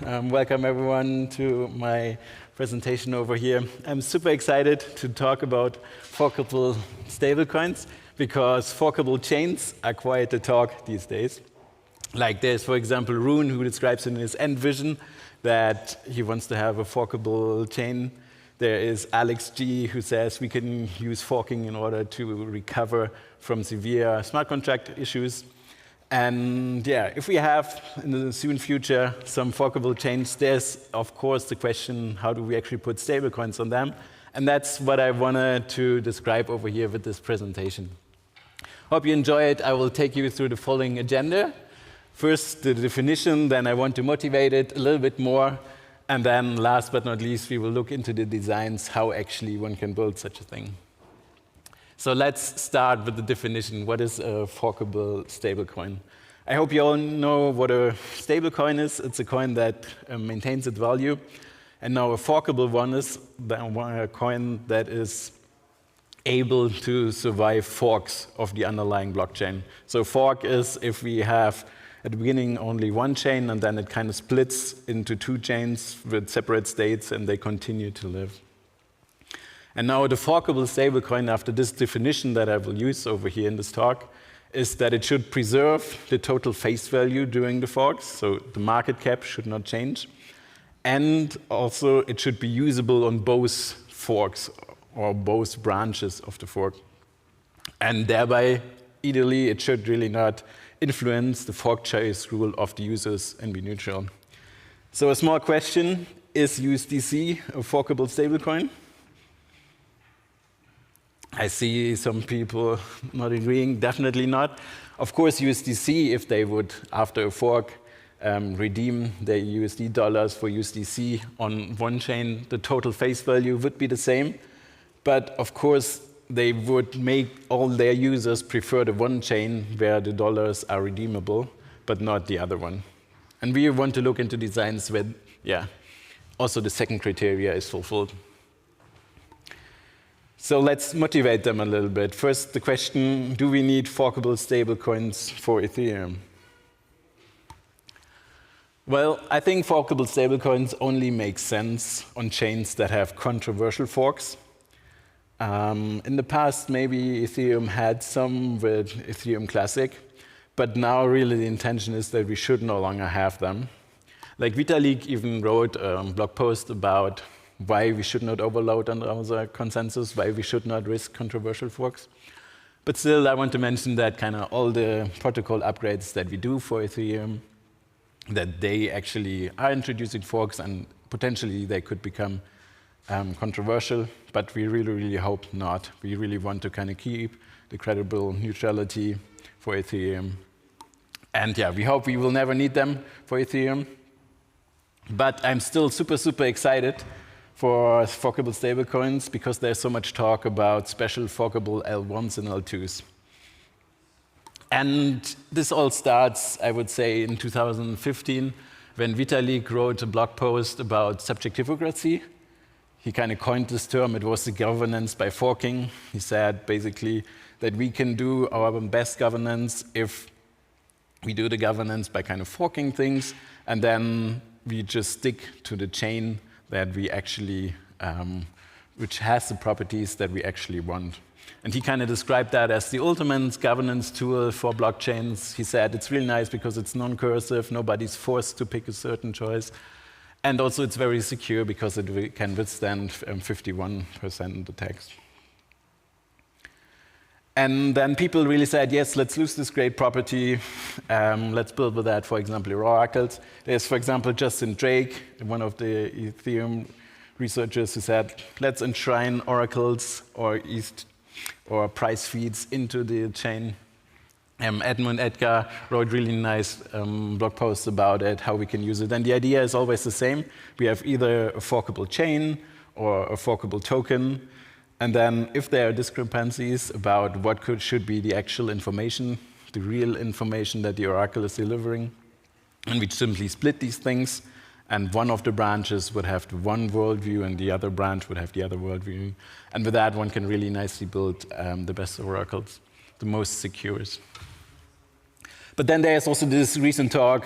Welcome everyone to my presentation over here. I'm super excited to talk about forkable stablecoins because forkable chains are quite the talk these days. Like there's, for example, Rune, who describes in his end vision that he wants to have a forkable chain. There is Alex G, who says we can use forking in order to recover from severe smart contract issues. And yeah, if we have in the soon future some forkable chains, there's of course the question, how do we actually put stablecoins on them? And that's what I wanted to describe over here with this presentation. Hope you enjoy it. I will take you through the following agenda. First, the definition, then I want to motivate it a little bit more. And then last but not least, we will look into the designs, how actually one can build such a thing. So let's start with the definition. What is a forkable stablecoin? I hope you all know what a stablecoin is. It's a coin that maintains its value. And now a forkable one is a coin that is able to survive forks of the underlying blockchain. So fork is if we have at the beginning only one chain, and then it kind of splits into two chains with separate states, and they continue to live. And now the forkable stablecoin, after this definition that I will use over here in this talk, is that it should preserve the total face value during the forks, so the market cap should not change. And also it should be usable on both forks or both branches of the fork. And thereby, ideally, it should really not influence the fork choice rule of the users and be neutral. So a small question, is USDC a forkable stablecoin? I see some people not agreeing, definitely not. Of course, USDC, if they would, after a fork, redeem their USD dollars for USDC on one chain, the total face value would be the same. But of course, they would make all their users prefer the one chain where the dollars are redeemable, but not the other one. And we want to look into designs where, also the second criteria is fulfilled. So let's motivate them a little bit. First, the question, do we need forkable stablecoins for Ethereum? Well, I think forkable stablecoins only make sense on chains that have controversial forks. In the past, maybe Ethereum had some with Ethereum Classic, but now really the intention is that we should no longer have them. Like Vitalik even wrote a blog post about why we should not overload under our consensus, why we should not risk controversial forks. But still, I want to mention that kind of all the protocol upgrades that we do for Ethereum, that they actually are introducing forks, and potentially they could become controversial, but we really, really hope not. We really want to kind of keep the credible neutrality for Ethereum. And yeah, we hope we will never need them for Ethereum. But I'm still super, super excited for forkable stablecoins because there's so much talk about special forkable L1s and L2s. And this all starts, I would say, in 2015, when Vitalik wrote a blog post about subjectivocracy. He kind of coined this term. It was the governance by forking. He said, basically, that we can do our best governance if we do the governance by kind of forking things, and then we just stick to the chain that we actually, which has the properties that we actually want. And he kind of described that as the ultimate governance tool for blockchains. He said it's really nice because it's non-cursive, nobody's forced to pick a certain choice. And also it's very secure because it can withstand 51% attacks. And then people really said, yes, let's use this great property. Let's build with that, for example, oracles. There's, for example, Justin Drake, one of the Ethereum researchers, who said, let's enshrine oracles or price feeds into the chain. Edmund Edgar wrote really nice blog posts about it, how we can use it. And the idea is always the same. We have either a forkable chain or a forkable token. And then if there are discrepancies about what should be the actual information, the real information that the oracle is delivering, and we simply split these things, and one of the branches would have the one worldview and the other branch would have the other worldview. And with that, one can really nicely build the best oracles, the most secure. But then there's also this recent talk,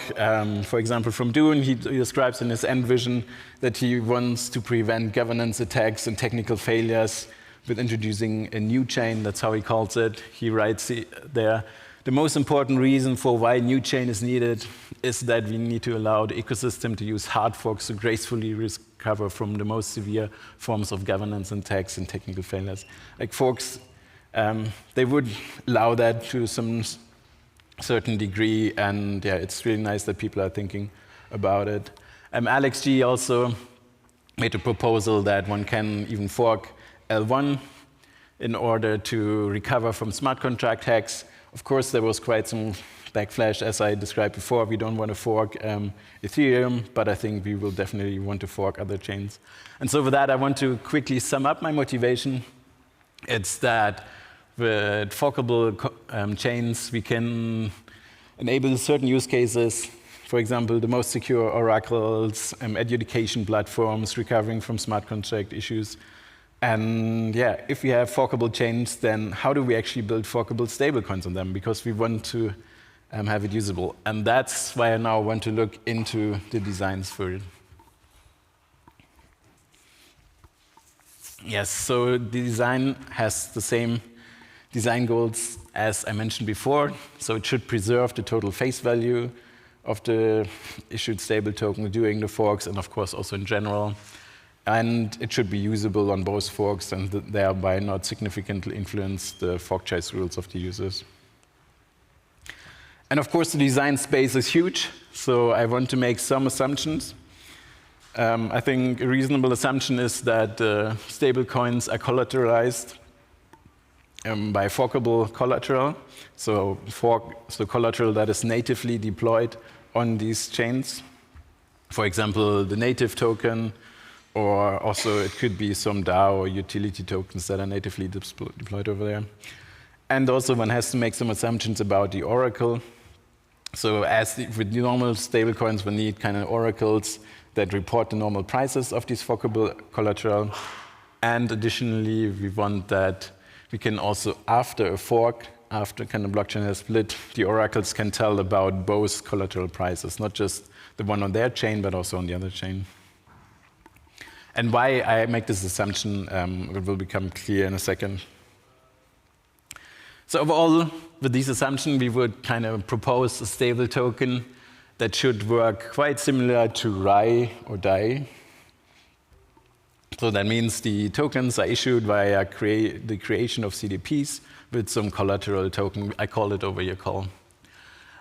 for example, from Dune. He describes in his end vision that he wants to prevent governance attacks and technical failures with introducing a new chain. That's how he calls it. He writes there, the most important reason for why new chain is needed is that we need to allow the ecosystem to use hard forks to gracefully recover from the most severe forms of governance attacks and technical failures. Like forks, they would allow that to some certain degree, and yeah, it's really nice that people are thinking about it. Alex G also made a proposal that one can even fork L1 in order to recover from smart contract hacks. Of course, there was quite some backlash, as I described before. We don't want to fork Ethereum, but I think we will definitely want to fork other chains. And so with that, I want to quickly sum up my motivation. It's that with forkable chains, we can enable certain use cases. For example, the most secure oracles, education platforms, recovering from smart contract issues. And yeah, if we have forkable chains, then how do we actually build forkable stablecoins on them? Because we want to have it usable. And that's why I now want to look into the designs for it. Yes, so the design has the same design goals as I mentioned before. So it should preserve the total face value of the issued stable token during the forks, and of course also in general. And it should be usable on both forks and thereby not significantly influence the fork choice rules of the users. And of course, the design space is huge, so I want to make some assumptions. I think a reasonable assumption is that stablecoins are collateralized by forkable collateral, so collateral that is natively deployed on these chains. For example, the native token, or also it could be some DAO or utility tokens that are natively deployed over there. And also one has to make some assumptions about the oracle. So as with normal stablecoins, we need kind of oracles that report the normal prices of these forkable collateral. And additionally, we want that we can also, after a fork, after kind of blockchain has split, the oracles can tell about both collateral prices, not just the one on their chain, but also on the other chain. And why I make this assumption it will become clear in a second. So overall, with this assumption, we would kind of propose a stable token that should work quite similar to RAI or DAI. So that means the tokens are issued via the creation of CDPs with some collateral token. I call it over here call.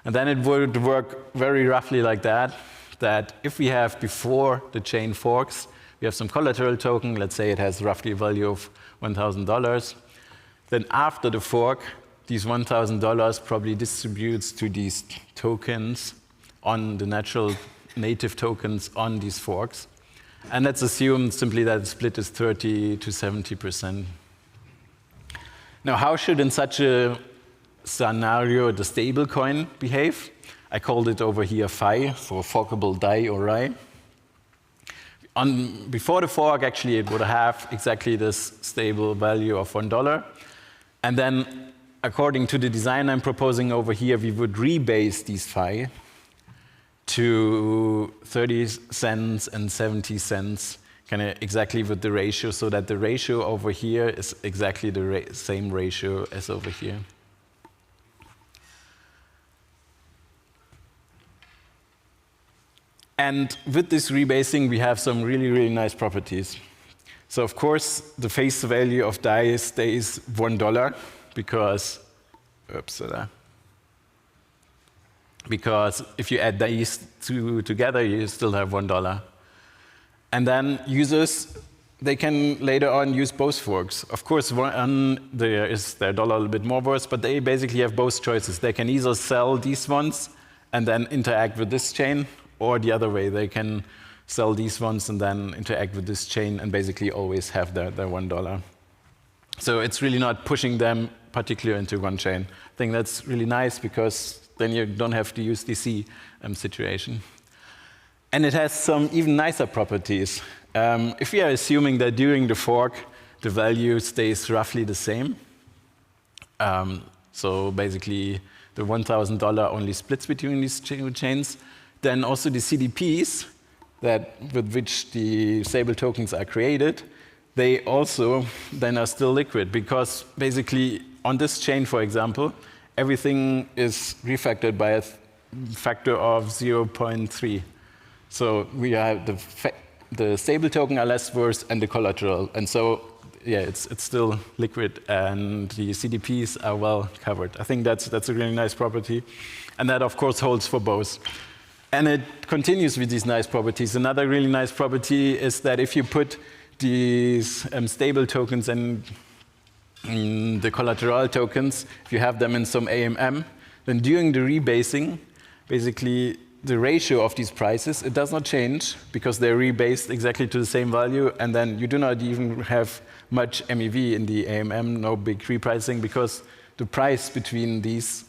And then it would work very roughly like that, that if we have before the chain forks, we have some collateral token, let's say it has roughly a value of $1,000. Then after the fork, these $1,000 probably distributes to these tokens on the natural native tokens on these forks. And let's assume simply that the split is 30 to 70%. Now, how should in such a scenario the stablecoin behave? I called it over here phi for forkable DAI or RAI. Before the fork, actually, it would have exactly this stable value of $1. And then, according to the design I'm proposing over here, we would rebase these phi to 30 cents and 70 cents, kind of exactly with the ratio, so that the ratio over here is exactly the same ratio as over here. And with this rebasing, we have some really, really nice properties. So of course, the face value of DAI stays $1 because, because if you add these two together, you still have $1. And then users, they can later on use both forks. Of course, there is their dollar a little bit more worth, but they basically have both choices. They can either sell these ones and then interact with this chain, or the other way, they can sell these ones and then interact with this chain and basically always have their $1. So it's really not pushing them particularly into one chain. I think that's really nice because then you don't have to use DC situation. And it has some even nicer properties. If we are assuming that during the fork, the value stays roughly the same, so basically the $1,000 only splits between these two chains. Then also the CDPs with which the stable tokens are created, they also then are still liquid, because basically on this chain, for example, everything is refactored by a factor of 0.3. So we have the stable token are less worse and the collateral. And so, yeah, it's still liquid, and the CDPs are well covered. I think that's a really nice property. And that, of course, holds for both. And it continues with these nice properties. Another really nice property is that if you put these stable tokens and the collateral tokens, if you have them in some AMM, then during the rebasing, basically the ratio of these prices, it does not change because they're rebased exactly to the same value, and then you do not even have much MEV in the AMM, no big repricing, because the price between these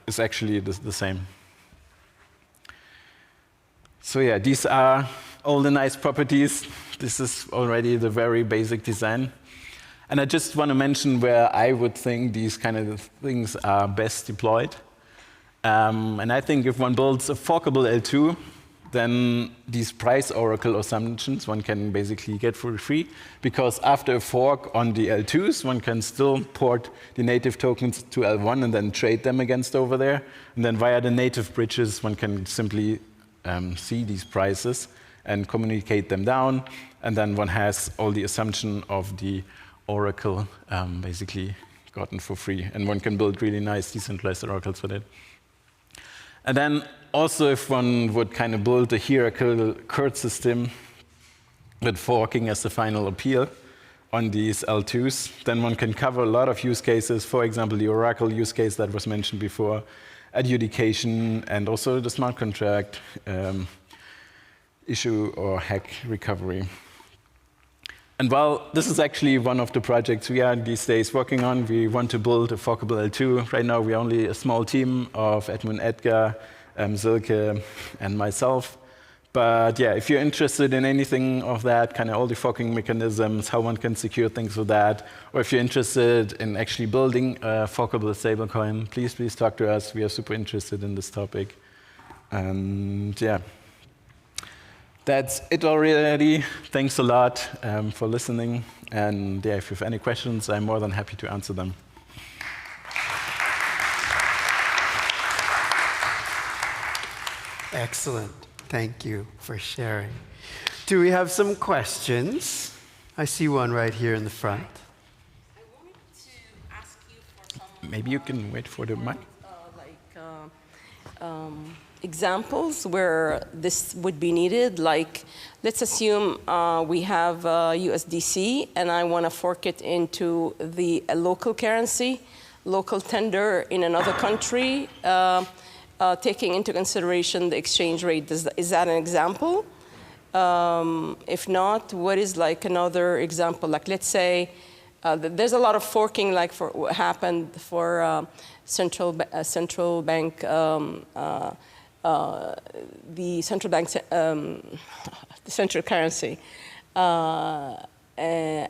is actually the same. So yeah, these are all the nice properties. This is already the very basic design. And I just want to mention where I would think these kind of things are best deployed. And I think if one builds a forkable L2, then these price oracle assumptions one can basically get for free, because after a fork on the L2s, one can still port the native tokens to L1 and then trade them against over there. And then via the native bridges, one can simply see these prices and communicate them down, and then one has all the assumption of the oracle basically gotten for free, and one can build really nice decentralized oracles for that. And then also, if one would kind of build a hierarchical curve system with forking as the final appeal on these L2s, then one can cover a lot of use cases. For example, the oracle use case that was mentioned before, adjudication, and also the smart contract issue or hack recovery. And while this is actually one of the projects we are these days working on, we want to build a forkable L2. Right now, we're only a small team of Edmund, Edgar, Silke, and myself. But yeah, if you're interested in anything of that, kind of all the forking mechanisms, how one can secure things with that, or if you're interested in actually building a forkable stablecoin, please talk to us. We are super interested in this topic. And yeah, that's it already. Thanks a lot for listening. And yeah, if you have any questions, I'm more than happy to answer them. Excellent. Thank you for sharing. Do we have some questions? I see one right here in the front. I wanted to ask you for some... Maybe you can wait for the mic. Examples where this would be needed. Like, let's assume we have USDC, and I want to fork it into a local currency, local tender in another country, taking into consideration the exchange rate. Is that an example? If not, what is like another example? Like, let's say there's a lot of forking, like for what happened for central bank, the central bank, the central currency. A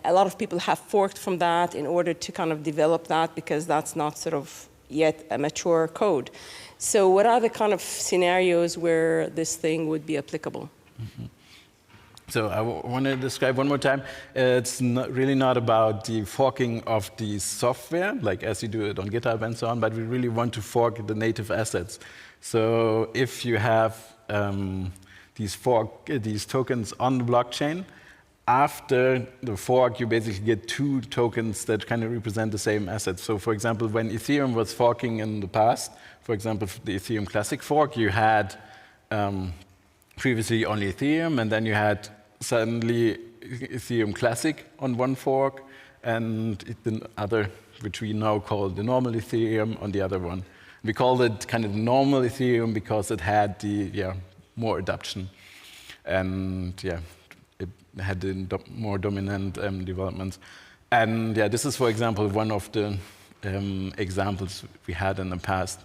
lot of people have forked from that in order to kind of develop that, because that's not sort of yet a mature code. So what are the kind of scenarios where this thing would be applicable? Mm-hmm. So I want to describe one more time. It's really not about the forking of the software, like as you do it on GitHub and so on, but we really want to fork the native assets. So if you have these tokens on the blockchain, after the fork, you basically get two tokens that kind of represent the same assets. So for example, when Ethereum was forking in the past, for example, the Ethereum Classic fork, you had previously only Ethereum, and then you had suddenly Ethereum Classic on one fork, and the other, which we now call the normal Ethereum, on the other one. We called it kind of normal Ethereum because it had the more adoption, and it had the more dominant developments. And this is, for example, one of the examples we had in the past.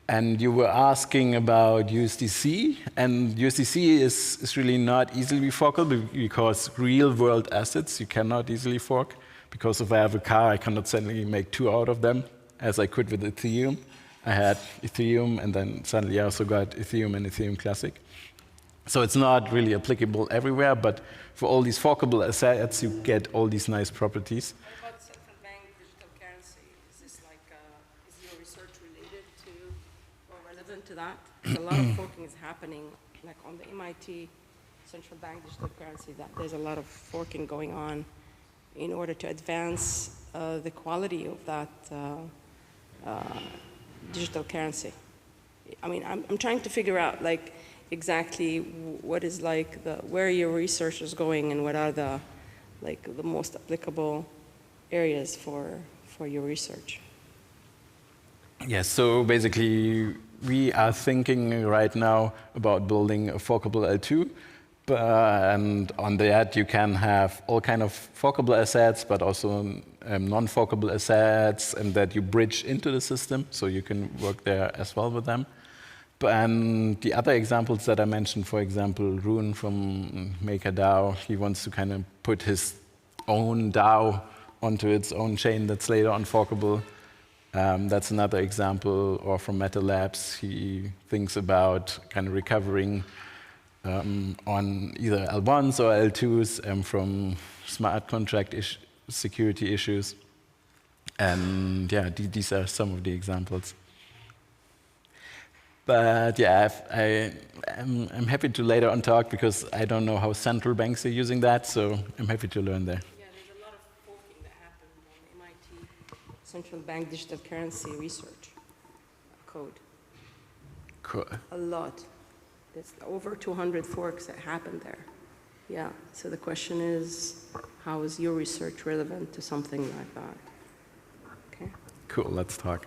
And you were asking about USDC, and USDC is really not easily forkable because real-world assets you cannot easily fork. Because if I have a car, I cannot suddenly make two out of them, as I could with Ethereum. I had Ethereum, and then suddenly I also got Ethereum and Ethereum Classic. So it's not really applicable everywhere, but for all these forkable assets, you get all these nice properties. What about central bank digital currency? Is this like, is your research related to or relevant to that? A lot of forking is happening, like on the MIT central bank digital currency, that there's a lot of forking going on in order to advance the quality of that digital currency. I mean, I'm trying to figure out like exactly what is like where your research is going and what are the most applicable areas for your research. Yes, so basically we are thinking right now about building a forkable L2. And on that, you can have all kind of forkable assets, but also non-forkable assets, and that you bridge into the system, so you can work there as well with them. And the other examples that I mentioned, for example, Rune from MakerDAO, he wants to kind of put his own DAO onto its own chain that's later on forkable. That's another example. Or from Meta Labs, he thinks about kind of recovering on either L1s or L2s from smart contract security issues. And yeah, these are some of the examples. But yeah, I'm happy to later on talk, because I don't know how central banks are using that, so I'm happy to learn there. Yeah, there's a lot of forking that happened on MIT central bank digital currency research code. Cool. A lot. There's over 200 forks that happened there. Yeah, so the question is, how is your research relevant to something like that? Okay. Cool, let's talk.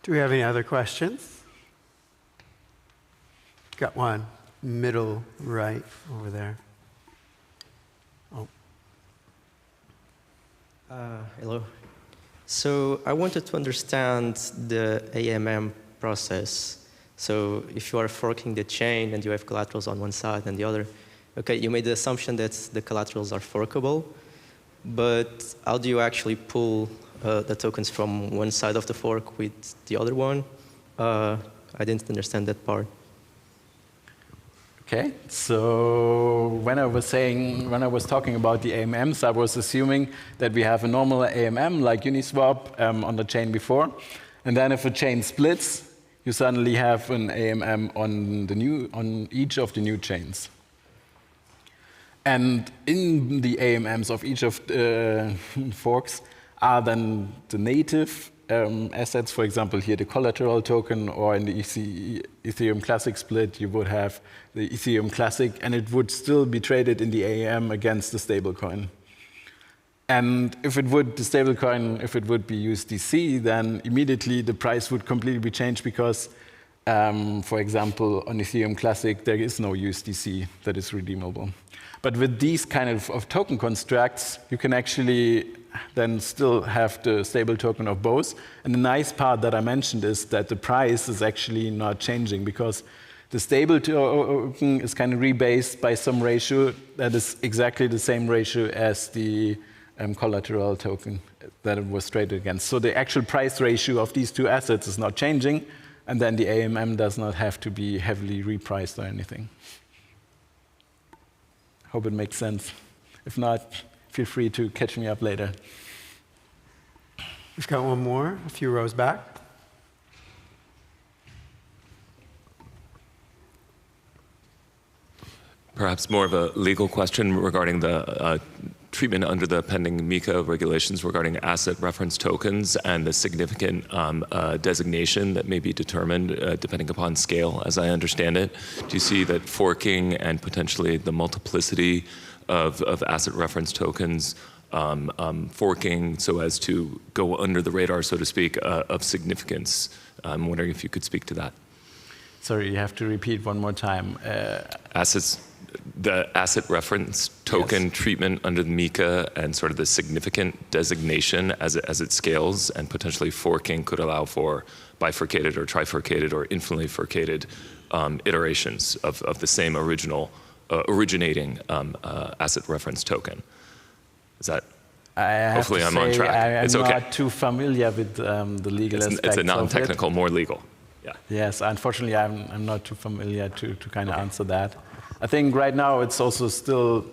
Do we have any other questions? Got one, middle right over there. Oh. Hello. So I wanted to understand the AMM process. So if you are forking the chain and you have collaterals on one side and the other, okay, you made the assumption that the collaterals are forkable, but how do you actually pull the tokens from one side of the fork with the other one? I didn't understand that part. Okay, so when I was talking about the AMMs, I was assuming that we have a normal AMM like Uniswap on the chain before, and then if a chain splits, you suddenly have an AMM on each of the new chains. And in the AMMs of each of the forks are then the native assets, for example, here the collateral token, or in the Ethereum Classic split, you would have the Ethereum Classic, and it would still be traded in the AMM against the stablecoin. And if it would, the stablecoin, if it would be USDC, then immediately the price would completely be changed, because, for example, on Ethereum Classic, there is no USDC that is redeemable. But with these kind of token constructs, you can actually then still have the stable token of both. And the nice part that I mentioned is that the price is actually not changing, because the stable token is kind of rebased by some ratio that is exactly the same ratio as the collateral token that it was traded against. So the actual price ratio of these two assets is not changing, and then the AMM does not have to be heavily repriced or anything. Hope it makes sense. If not, feel free to catch me up later. We've got one more, a few rows back. Perhaps more of a legal question regarding the treatment under the pending MiCA regulations regarding asset reference tokens and the significant designation that may be determined depending upon scale, as I understand it. Do you see that forking and potentially the multiplicity of asset reference tokens forking so as to go under the radar, so to speak, of significance? I'm wondering if you could speak to that. Sorry, you have to repeat one more time. The asset reference token Yes. treatment under the MiCA and sort of the significant designation as it scales, and potentially forking could allow for bifurcated or trifurcated or infinitely furcated iterations of the same originating asset reference token. Is that I have Hopefully to I'm say on track. I'm It's okay. not too familiar with the legal aspects It's a of it. non-technical, more legal. Yeah. Yes, unfortunately, I'm not too familiar to kind of answer that. I think right now it's also still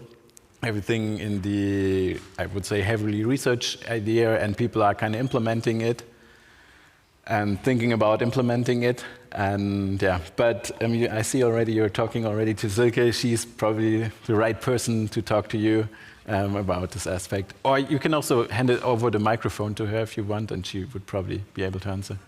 everything in the, I would say, heavily researched idea, and people are kind of implementing it and thinking about implementing it. And yeah, but I see already you're talking already to Silke. She's probably the right person to talk to you about this aspect. Or you can also hand it over the microphone to her if you want, and she would probably be able to answer.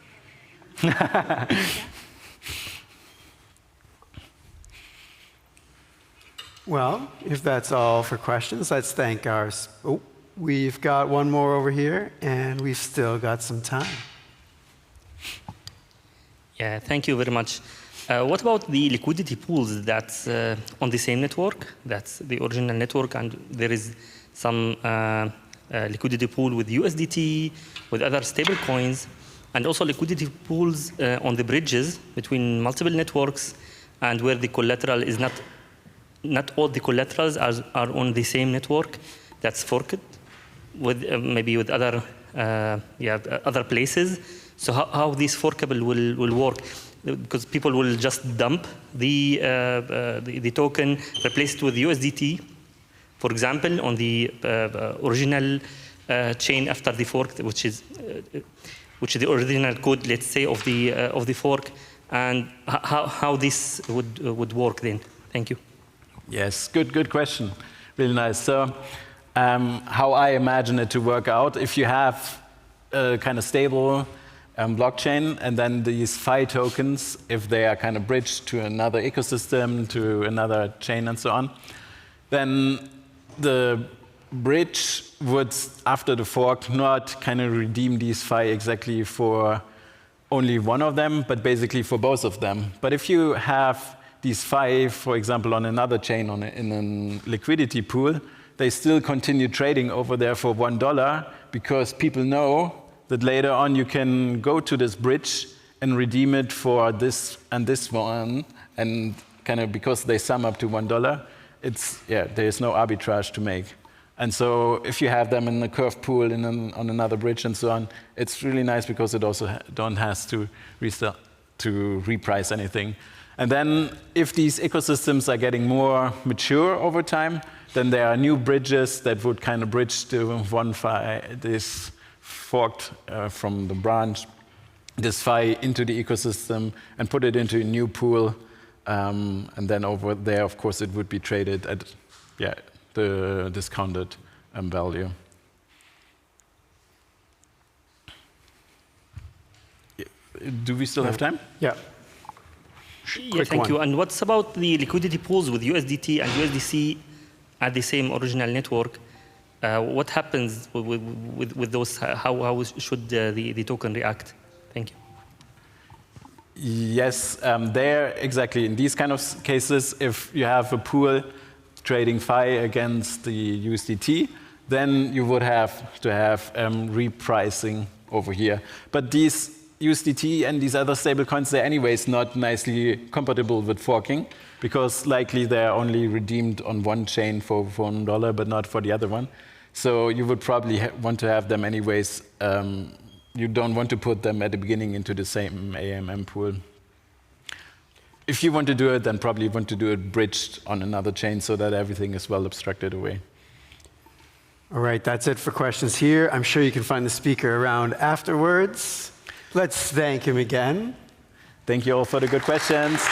Well, if that's all for questions, let's thank our... Oh, we've got one more over here, and we've still got some time. Yeah, thank you very much. What about the liquidity pools that's on the same network? That's the original network, and there is some liquidity pool with USDT, with other stable coins, and also liquidity pools on the bridges between multiple networks, and where the collateral is not all the collaterals are on the same network. That's forked with maybe with other other places. So how this forkable will work? Because people will just dump the token, replace it with USDT, for example, on the original chain after the fork, which is the original code, let's say, of the fork, and how this would work then. Thank you. Yes, good question. Really nice. So how I imagine it to work out, if you have a kind of stable blockchain, and then these Phi tokens, if they are kind of bridged to another ecosystem, to another chain and so on, then the bridge would, after the fork, not kind of redeem these Phi exactly for only one of them, but basically for both of them. But if you have these Phi, for example, on another chain in a liquidity pool, they still continue trading over there for $1 because people know that later on you can go to this bridge and redeem it for this and this one, and kind of because they sum up to $1, there's no arbitrage to make. And so if you have them in a curved pool on another bridge and so on, it's really nice because it also don't has to reprice anything. And then if these ecosystems are getting more mature over time, then there are new bridges that would kind of bridge to one Phi, this forked from the branch, this Phi into the ecosystem and put it into a new pool. And then over there, of course, it would be traded at the discounted value. Do we still have time? Yeah. Yeah, thank you. And what's about the liquidity pools with USDT and USDC at the same original network? What happens with those? How should the token react? Thank you. Yes, there exactly. In these kind of cases, if you have a pool trading Phi against the USDT, then you would have to have repricing over here. But these USDT and these other stable coins, they're anyways not nicely compatible with forking, because likely they're only redeemed on one chain for $1, but not for the other one. So you would probably want to have them anyways. You don't want to put them at the beginning into the same AMM pool. If you want to do it, then probably want to do it bridged on another chain so that everything is well abstracted away. All right, that's it for questions here. I'm sure you can find the speaker around afterwards. Let's thank him again. Thank you all for the good questions.